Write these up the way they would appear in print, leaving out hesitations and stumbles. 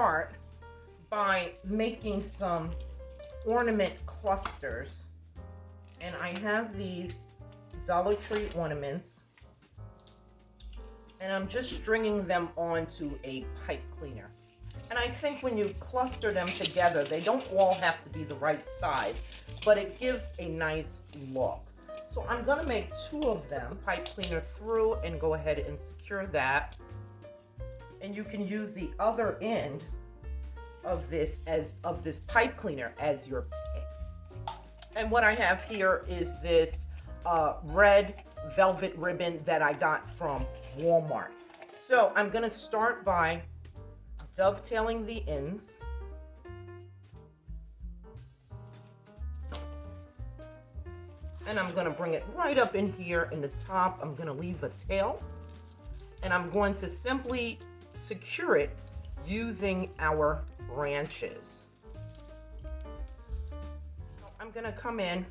start by making some ornament clusters. And I have these Dollar Tree ornaments. And I'm just stringing them onto a pipe cleaner. And I think when you cluster them together, they don't all have to be the right size, but it gives a nice look. So I'm gonna make 2 of them, pipe cleaner through, and go ahead and secure that. And you can use the other end of this pipe cleaner as your pick. And what I have here is this red velvet ribbon that I got from Walmart. So I'm gonna start by dovetailing the ends. And I'm gonna bring it right up in here in the top. I'm gonna leave a tail. And I'm going to simply secure it using our branches. I'm gonna come in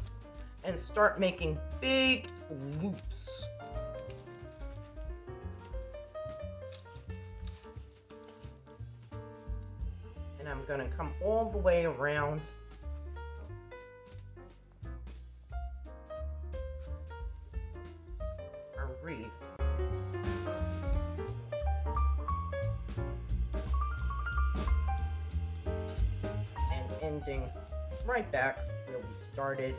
and start making big loops. And I'm gonna come all the way around. Our wreath. And ending right back where we started.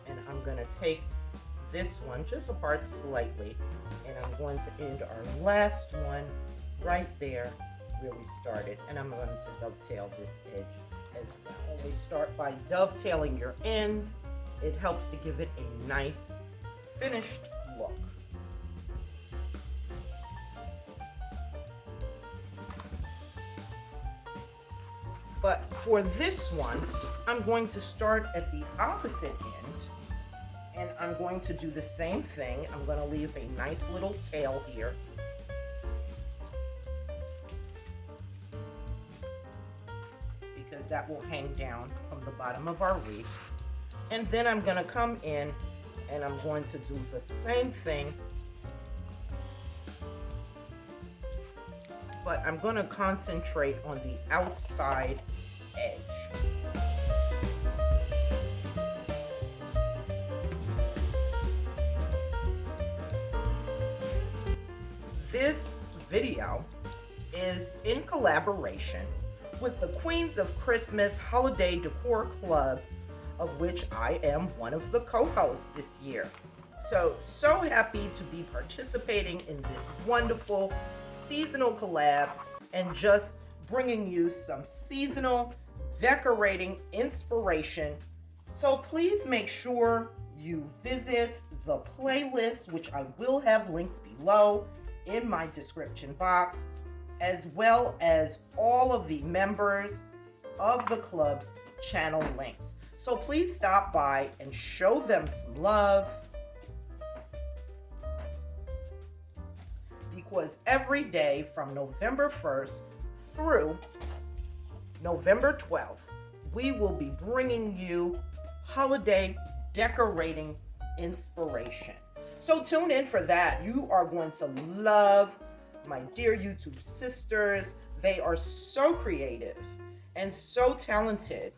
And I'm gonna take this one just apart slightly, and I'm going to end our last one right there where we started, and I'm going to dovetail this edge as well. Always start by dovetailing your ends. It helps to give it a nice finished look. But for this one, I'm going to start at the opposite end, and I'm going to do the same thing. I'm going to leave a nice little tail here. Because that will hang down from the bottom of our wreath. And then I'm going to come in and I'm going to do the same thing, but I'm going to concentrate on the outside edge. This video is in collaboration with the Queens of Christmas Holiday Decor Club, of which I am one of the co-hosts this year. So happy to be participating in this wonderful seasonal collab and just bringing you some seasonal decorating inspiration. So please make sure you visit the playlist, which I will have linked below in my description box, as well as all of the members of the club's channel links. So please stop by and show them some love, because every day from November 1st through November 12th, we will be bringing you holiday decorating inspiration. So tune in for that. You are going to love my dear YouTube sisters. They are so creative and so talented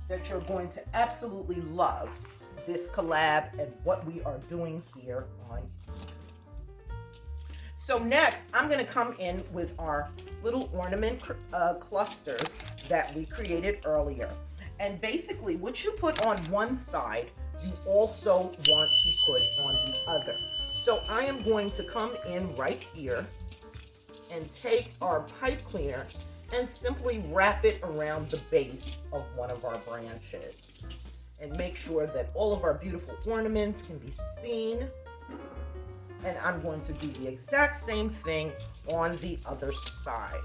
that you're going to absolutely love this collab and what we are doing here on YouTube. So next, I'm going to come in with our little ornament clusters that we created earlier. And basically, what you put on one side, you also want to put on the other. So I am going to come in right here and take our pipe cleaner and simply wrap it around the base of one of our branches. And make sure that all of our beautiful ornaments can be seen. And I'm going to do the exact same thing on the other side.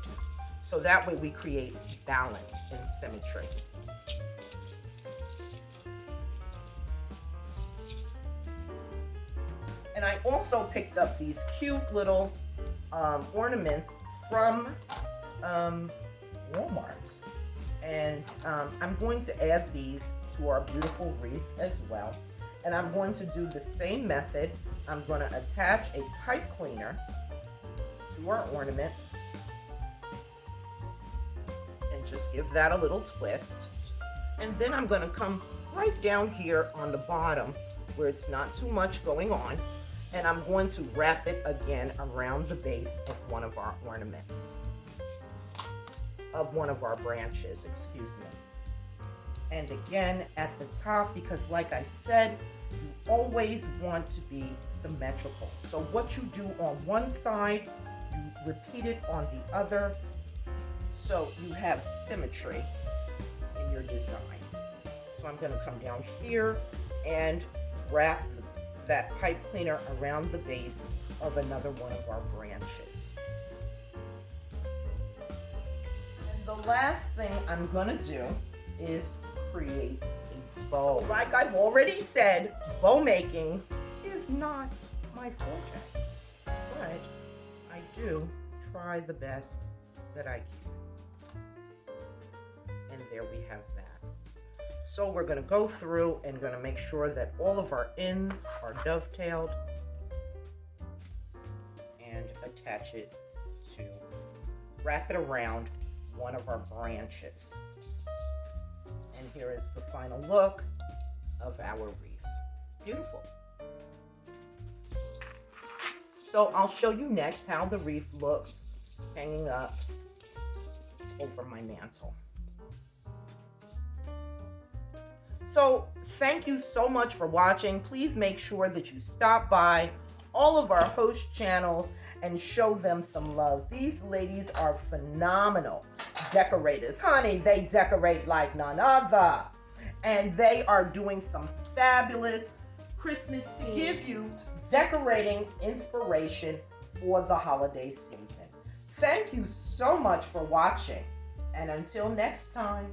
So that way we create balance and symmetry. And I also picked up these cute little ornaments from Walmart. And I'm going to add these to our beautiful wreath as well. And I'm going to do the same method. I'm going to attach a pipe cleaner to our ornament. just give that a little twist. And then I'm going to come right down here on the bottom where it's not too much going on. And I'm going to wrap it again around the base of one of our ornaments. Of one of our branches, excuse me. And again at the top, because like I said, you always want to be symmetrical. So what you do on one side, you repeat it on the other, so you have symmetry in your design. So I'm going to come down here and wrap that pipe cleaner around the base of another one of our branches. And the last thing I'm going to do is create a bow. So like I've already said, bow making is not my forte, but I do try the best that I can. And there we have that. So we're going to go through and going to make sure that all of our ends are dovetailed and attach it to, wrap it around one of our branches. And here is the final look of our wreath. Beautiful. So I'll show you next how the wreath looks hanging up over my mantle. So thank you so much for watching. Please make sure that you stop by all of our host channels and show them some love. These ladies are phenomenal decorators. Honey, they decorate like none other. And they are doing some fabulous Christmas scenes to give you decorating inspiration for the holiday season. Thank you so much for watching. And until next time.